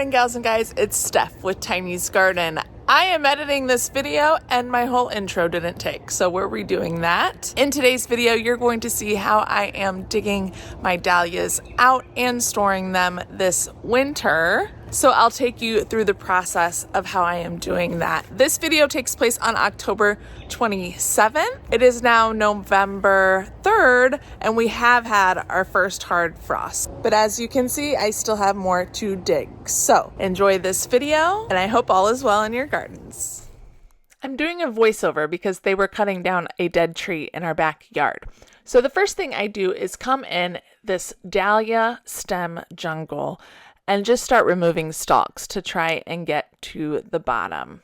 morning, gals and guys. It's Steph with Tiny's Garden. I am editing this video and my whole intro didn't take, so we're redoing that. In today's video, you're going to see how I am digging my dahlias out and storing them this winter. So I'll take you through the process of how I am doing that. This video takes place on October 27th. It is now November 3rd, and we have had our first hard frost. But as you can see, I still have more to dig. So enjoy this video, and I hope all is well in your gardens. I'm doing a voiceover because they were cutting down a dead tree in our backyard. So the first thing I do is come in this dahlia stem jungle and just start removing stalks to try and get to the bottom.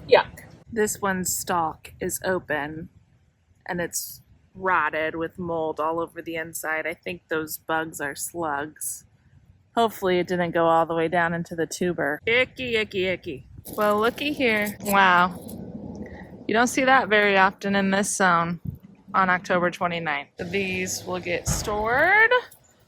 Yuck. This one's stalk is open and it's rotted with mold all over the inside. I think those bugs are slugs. Hopefully it didn't go all the way down into the tuber. Icky, icky, icky. Well, looky here. Wow. You don't see that very often in this zone on October 29th. These will get stored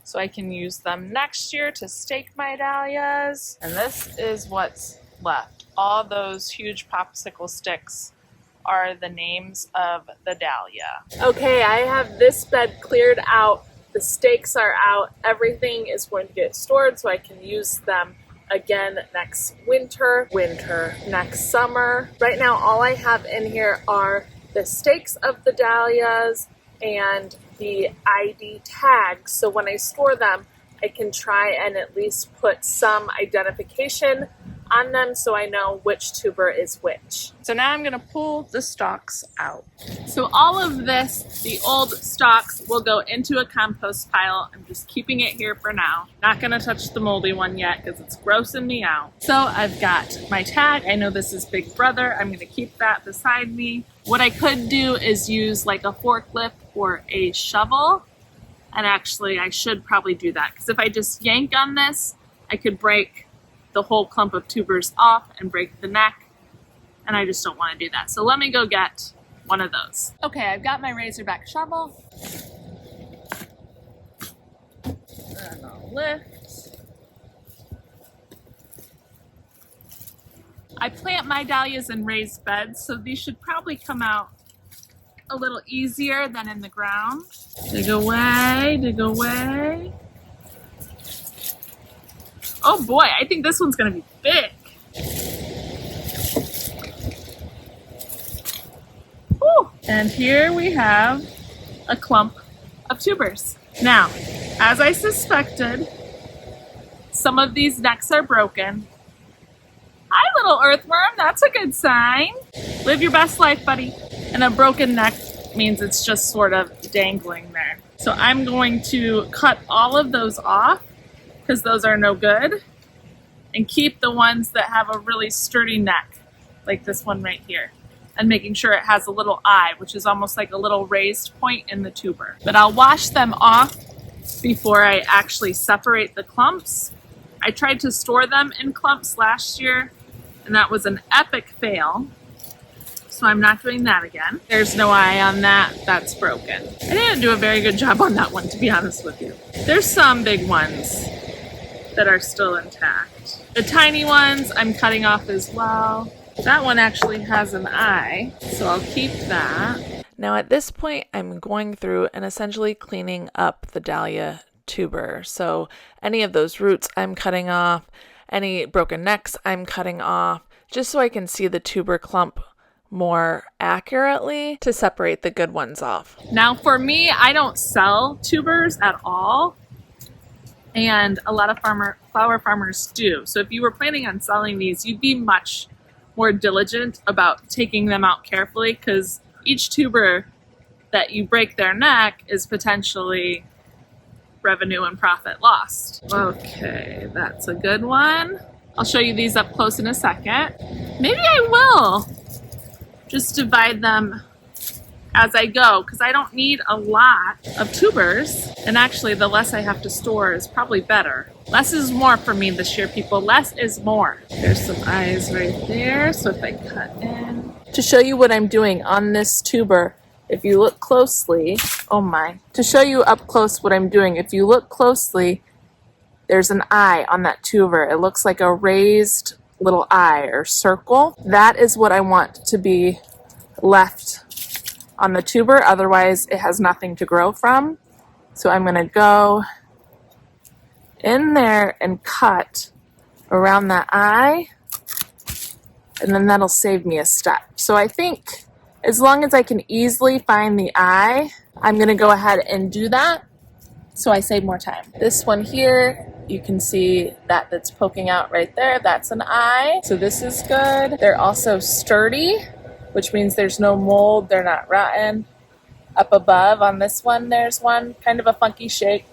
so I can use them next year to stake my dahlias. And this is what's left. All those huge popsicle sticks are the names of the dahlia. Okay, I have this bed cleared out. The stakes are out. Everything is going to get stored so I can use them again next next summer. Right now, all I have in here are the stakes of the dahlias and the ID tags. So when I store them, I can try and at least put some identification on them so I know which tuber is which. So now I'm gonna pull the stalks out. So all of this, the old stalks, will go into a compost pile. I'm just keeping it here for now. Not gonna touch the moldy one yet because it's grossing me out. So I've got my tag. I know this is Big Brother. I'm gonna keep that beside me. What I could do is use like a forklift or a shovel. And actually I should probably do that because if I just yank on this, I could break the whole clump of tubers off and break the neck, and I just don't want to do that. So let me go get one of those. Okay, I've got my razorback shovel. And I'll lift. I plant my dahlias in raised beds, so these should probably come out a little easier than in the ground. Dig away, dig away. Oh boy, I think this one's gonna be big. Whew. And here we have a clump of tubers. Now, as I suspected, some of these necks are broken. Hi, little earthworm, that's a good sign. Live your best life, buddy. And a broken neck means it's just sort of dangling there. So I'm going to cut all of those off, because those are no good, and keep the ones that have a really sturdy neck, like this one right here, and making sure it has a little eye, which is almost like a little raised point in the tuber. But I'll wash them off before I actually separate the clumps. I tried to store them in clumps last year, and that was an epic fail, so I'm not doing that again. There's no eye on that, that's broken. I didn't do a very good job on that one, to be honest with you. There's some big ones that are still intact. The tiny ones I'm cutting off as well. That one actually has an eye, so I'll keep that. Now at this point, I'm going through and essentially cleaning up the dahlia tuber. So any of those roots I'm cutting off, any broken necks I'm cutting off, just so I can see the tuber clump more accurately to separate the good ones off. Now for me, I don't sell tubers at all. And a lot of flower farmers do. So if you were planning on selling these, you'd be much more diligent about taking them out carefully, because each tuber that you break their neck is potentially revenue and profit lost. Okay, that's a good one. I'll show you these up close in a second. Maybe I will just divide them as I go because I don't need a lot of tubers. And actually, the less I have to store is probably better. Less is more for me this year, people. Less is more. There's some eyes right there. So if I cut in. To show you what I'm doing on this tuber, if you look closely, oh my. To show you up close what I'm doing, if you look closely, there's an eye on that tuber. It looks like a raised little eye or circle. That is what I want to be left on the tuber, otherwise it has nothing to grow from. So I'm going to go in there and cut around that eye, and then that'll save me a step. So I think as long as I can easily find the eye, I'm going to go ahead and do that so I save more time. This one here, you can see that that's poking out right there. That's an eye. So this is good. They're also sturdy, which means there's no mold. They're not rotten. Up above on this one, there's one. Kind of a funky shape,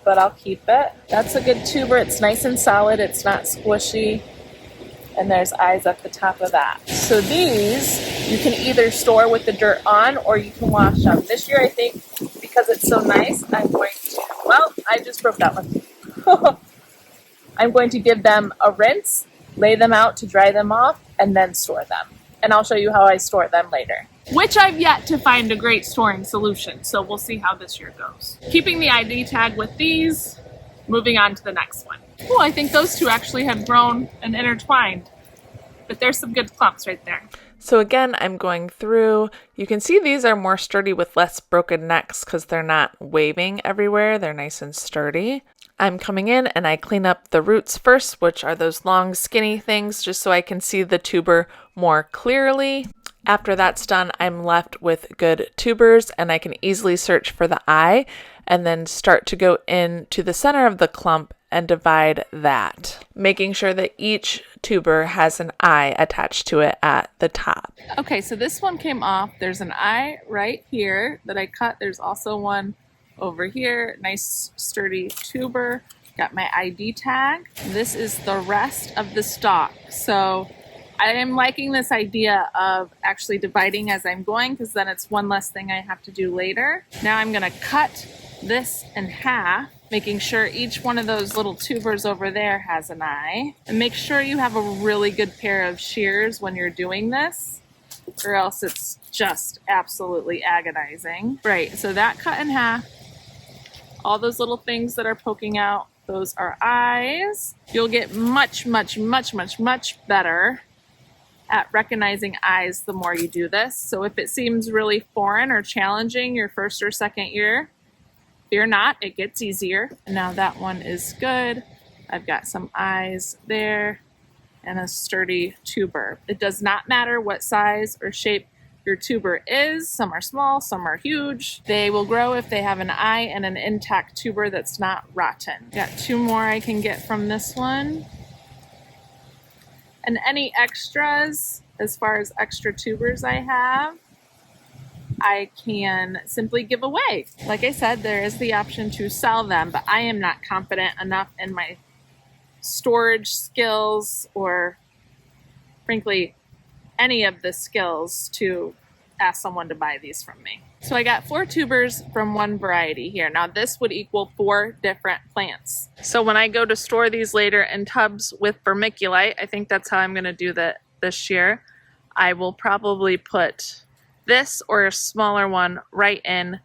but I'll keep it. That's a good tuber. It's nice and solid. It's not squishy. And there's eyes at the top of that. So these, you can either store with the dirt on or you can wash them. This year, I think, because it's so nice, I'm going to, well, I just broke that one. I'm going to give them a rinse, lay them out to dry them off, and then store them. And I'll show you how I store them later. Which I've yet to find a great storing solution, so we'll see how this year goes. Keeping the ID tag with these, moving on to the next one. Oh, I think those two actually have grown and intertwined, but there's some good clumps right there. So again, I'm going through. You can see these are more sturdy with less broken necks because they're not waving everywhere. They're nice and sturdy. I'm coming in and I clean up the roots first, which are those long skinny things, just so I can see the tuber more clearly. After that's done, I'm left with good tubers and I can easily search for the eye and then start to go into the center of the clump and divide that, making sure that each tuber has an eye attached to it at the top. Okay, so this one came off. There's an eye right here that I cut. There's also one over here. Nice sturdy tuber. Got my ID tag. This is the rest of the stalk. So I am liking this idea of actually dividing as I'm going because then it's one less thing I have to do later. Now I'm going to cut this in half, making sure each one of those little tubers over there has an eye. And make sure you have a really good pair of shears when you're doing this, or else it's just absolutely agonizing. Right, so that cut in half. All those little things that are poking out, those are eyes. You'll get much, much, much, much, much better at recognizing eyes the more you do this. So if it seems really foreign or challenging your first or second year, fear not, it gets easier. And now that one is good. I've got some eyes there and a sturdy tuber. It does not matter what size or shape your tuber is. Some are small, some are huge. They will grow if they have an eye and an intact tuber that's not rotten. Got two more I can get from this one. And any extras, as far as extra tubers I have, I can simply give away. Like I said, there is the option to sell them, but I am not confident enough in my storage skills or, frankly, any of the skills to ask someone to buy these from me. So I got 4 tubers from one variety here. Now this would equal 4 different plants. So when I go to store these later in tubs with vermiculite, I think that's how I'm going to do that this year. I will probably put this or a smaller one right in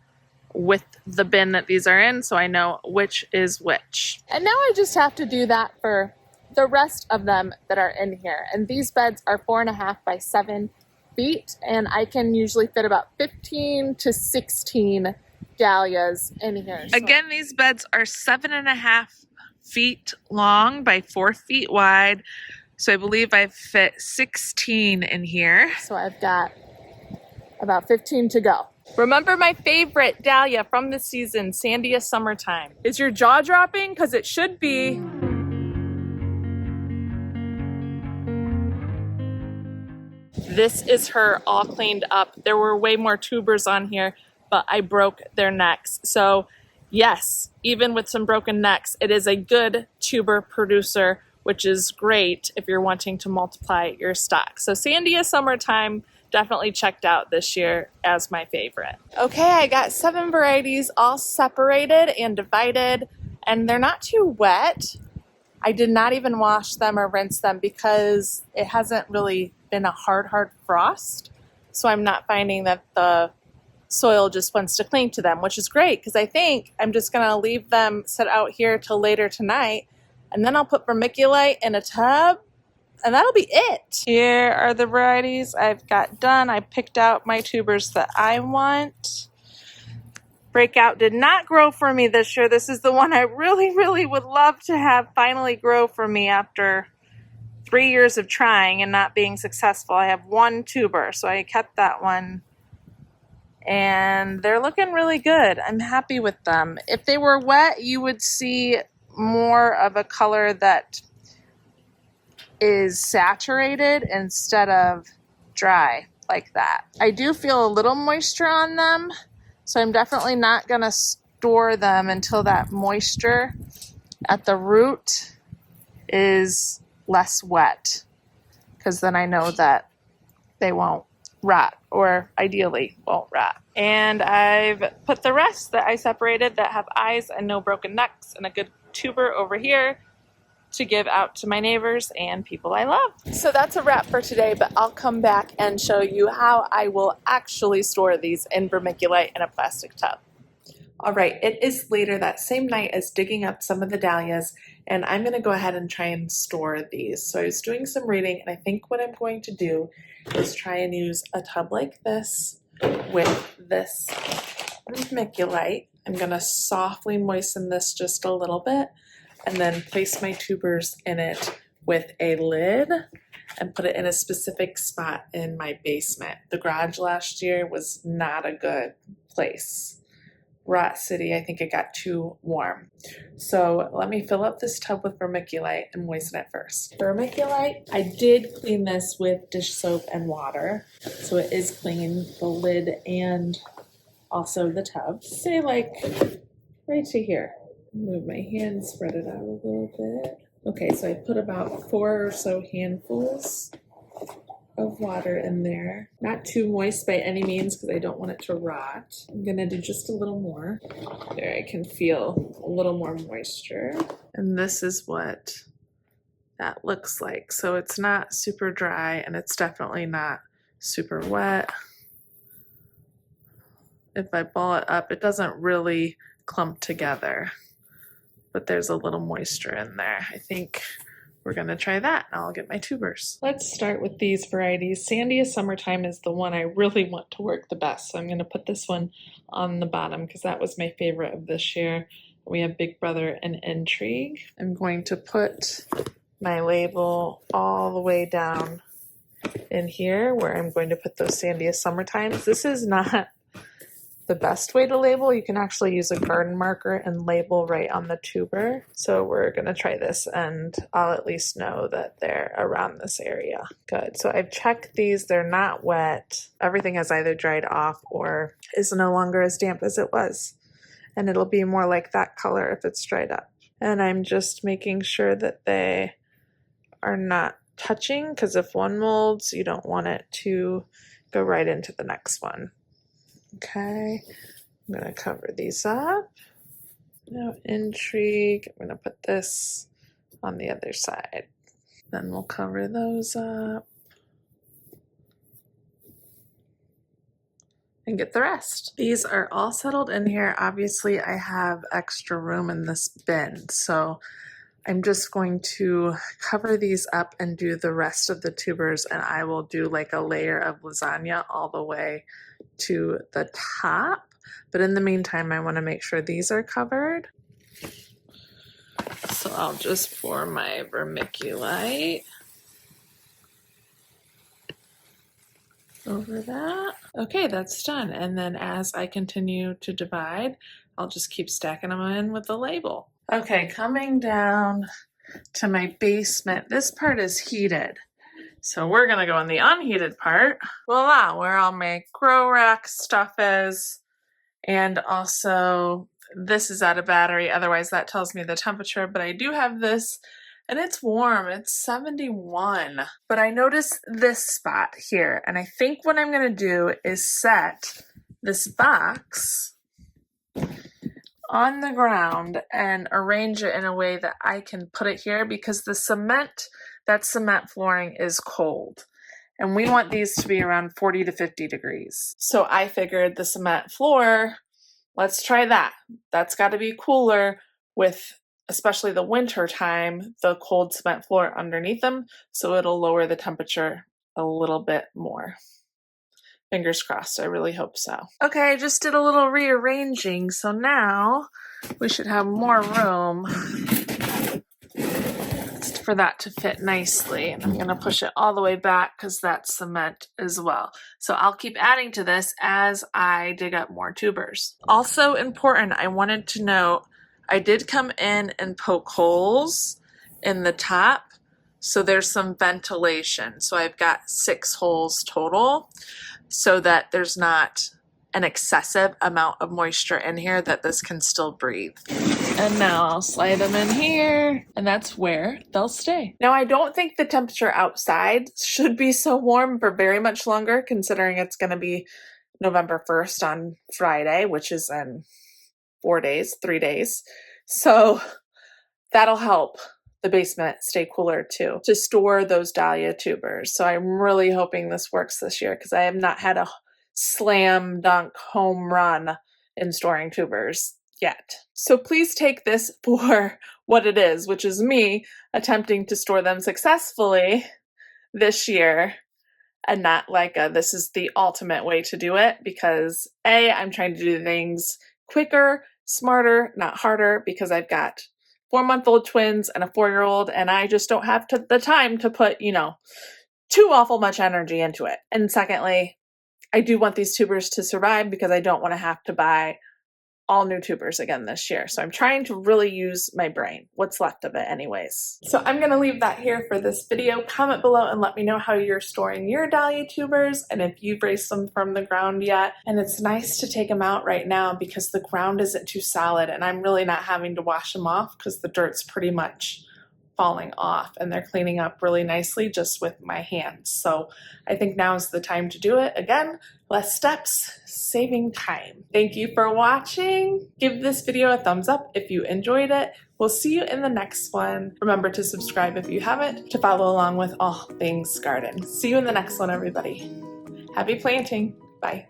with the bin that these are in, so I know which is which. And now I just have to do that for the rest of them that are in here. And these beds are 4.5 by 7 feet, and I can usually fit about 15 to 16 dahlias in here. So again, these beds are 7.5 feet long by 4 feet wide. So I believe I fit 16 in here. So I've got about 15 to go. Remember my favorite dahlia from the season, Sandia Summertime. Is your jaw dropping? Because it should be. This is her all cleaned up. There were way more tubers on here, but I broke their necks. So yes, even with some broken necks, it is a good tuber producer, which is great if you're wanting to multiply your stock. So Sandia Summertime, definitely checked out this year as my favorite. Okay, I got 7 varieties all separated and divided, and they're not too wet. I did not even wash them or rinse them because it hasn't really been a hard frost. So I'm not finding that the soil just wants to cling to them, which is great because I think I'm just going to leave them sit out here till later tonight, and then I'll put vermiculite in a tub, and that'll be it. Here are the varieties I've got done. I picked out my tubers that I want. Breakout did not grow for me this year. This is the one I really would love to have finally grow for me after 3 years of trying and not being successful. I have 1 tuber, so I kept that one. And they're looking really good. I'm happy with them. If they were wet, you would see more of a color that is saturated instead of dry like that. I do feel a little moisture on them, so I'm definitely not going to store them until that moisture at the root is less wet, because then I know that they won't rot, or ideally won't rot. And I've put the rest that I separated that have eyes and no broken necks and a good tuber over here to give out to my neighbors and people I love. So that's a wrap for today, but I'll come back and show you how I will actually store these in vermiculite in a plastic tub. All right, it is later that same night as digging up some of the dahlias, and I'm going to go ahead and try and store these. So I was doing some reading, and I think what I'm going to do is try and use a tub like this with this vermiculite. I'm going to softly moisten this just a little bit, and then place my tubers in it with a lid and put it in a specific spot in my basement. The garage last year was not a good place. Rot City, I think it got too warm. So let me fill up this tub with vermiculite and moisten it first. Vermiculite, I did clean this with dish soap and water, so it is clean, the lid and also the tub. Say like right to here. Move my hand, spread it out a little bit. Okay, so I put about 4 or so handfuls of water in there. Not too moist by any means because I don't want it to rot. I'm gonna do just a little more. There, I can feel a little more moisture. And this is what that looks like. So it's not super dry and it's definitely not super wet. If I ball it up, it doesn't really clump together, but there's a little moisture in there. I think we're gonna try that, and I'll get my tubers. Let's start with these varieties. Sandia Summertime is the one I really want to work the best, so I'm gonna put this one on the bottom because that was my favorite of this year. We have Big Brother and Intrigue. I'm going to put my label all the way down in here where I'm going to put those Sandia Summertimes. This is not the best way to label. You can actually use a garden marker and label right on the tuber. So we're gonna try this and I'll at least know that they're around this area. Good, so I've checked these, they're not wet. Everything has either dried off or is no longer as damp as it was. And it'll be more like that color if it's dried up. And I'm just making sure that they are not touching, because if one molds, you don't want it to go right into the next one. Okay, I'm going to cover these up. Now Intrigue, I'm going to put this on the other side. Then we'll cover those up and get the rest. These are all settled in here. Obviously, I have extra room in this bin, so I'm just going to cover these up and do the rest of the tubers, and I will do like a layer of lasagna all the way to the top. But in the meantime, I want to make sure these are covered. So I'll just pour my vermiculite over that. Okay, that's done. And then as I continue to divide, I'll just keep stacking them in with the label. Okay, coming down to my basement. This part is heated. So we're gonna go in the unheated part. Voila, where all my grow rack stuff is. And also this is out of battery, otherwise that tells me the temperature, but I do have this And it's warm, it's 71. But I noticed this spot here, and I think what I'm gonna do is set this box on the ground and arrange it in a way that I can put it here, because the cement, that cement flooring is cold. And we want these to be around 40 to 50 degrees. So I figured the cement floor, let's try that. That's got to be cooler with, especially the winter time, the cold cement floor underneath them, so it'll lower the temperature a little bit more. Fingers crossed, I really hope so. Okay, I just did a little rearranging, so now we should have more room for that to fit nicely. And I'm gonna push it all the way back because that's cement as well. So I'll keep adding to this as I dig up more tubers. Also important, I wanted to note, I did come in and poke holes in the top, so there's some ventilation. So I've got 6 holes total, so that there's not an excessive amount of moisture in here, that this can still breathe. And now I'll slide them in here, and that's where they'll stay. Now I don't think the temperature outside should be so warm for very much longer, considering it's gonna be November 1st on Friday, which is in 3 days. So that'll help the basement stay cooler too, to store those dahlia tubers. So I'm really hoping this works this year, because I have not had a slam dunk home run in storing tubers yet. So please take this for what it is, which is me attempting to store them successfully this year, and not like this is the ultimate way to do it, because I'm trying to do things quicker, smarter, not harder, because I've got 4-month-old twins and a 4-year-old, and I just don't have the time to put, too awful much energy into it. And secondly, I do want these tubers to survive, because I don't want to have to buy all new tubers again this year. So I'm trying to really use my brain, what's left of it anyways. So I'm going to leave that here for this video. Comment below and let me know how you're storing your dahlia tubers, and if you've raised them from the ground yet. And it's nice to take them out right now, because the ground isn't too solid, and I'm really not having to wash them off, because the dirt's pretty much falling off, and they're cleaning up really nicely just with my hands. So I think now is the time to do it. Again, less steps, saving time. Thank you for watching. Give this video a thumbs up if you enjoyed it. We'll see you in the next one. Remember to subscribe if you haven't, to follow along with all things garden. See you in the next one, everybody. Happy planting. Bye.